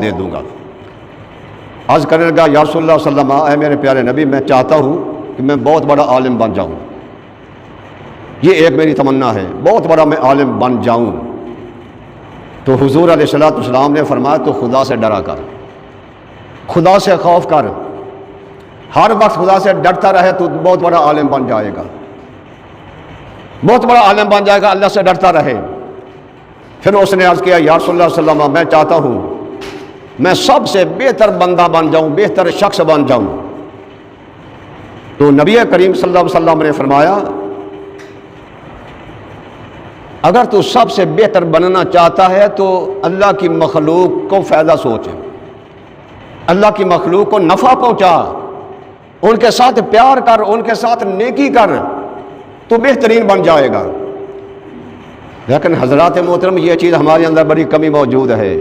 جواب دے دوں گا۔ عرض کرنے لگا یا رسول اللہ صلی اللہ علیہ وسلم، اے میرے پیارے نبی، میں چاہتا ہوں کہ میں بہت بڑا عالم بن جاؤں، یہ ایک میری تمنا ہے، بہت بڑا میں عالم بن جاؤں۔ تو حضور علیہ الصلوۃ والسلام نے فرمایا تو خدا سے ڈرا کر، خدا سے خوف کر، ہر وقت خدا سے ڈرتا رہے تو بہت بڑا عالم بن جائے گا، بہت بڑا عالم بن جائے گا، اللہ سے ڈرتا رہے۔ پھر اس نے عرض کیا یا رسول اللہ صلی اللہ علیہ وسلم، میں چاہتا ہوں میں سب سے بہتر بندہ بن جاؤں، بہتر شخص بن جاؤں۔ تو نبی کریم صلی اللہ علیہ وسلم نے فرمایا اگر تو سب سے بہتر بننا چاہتا ہے تو اللہ کی مخلوق کو فائدہ سوچ، اللہ کی مخلوق کو نفع پہنچا، ان کے ساتھ پیار کر، ان کے ساتھ نیکی کر، تو بہترین بن جائے گا۔ لیکن حضرات محترم، یہ چیز ہمارے اندر بڑی کمی موجود ہے۔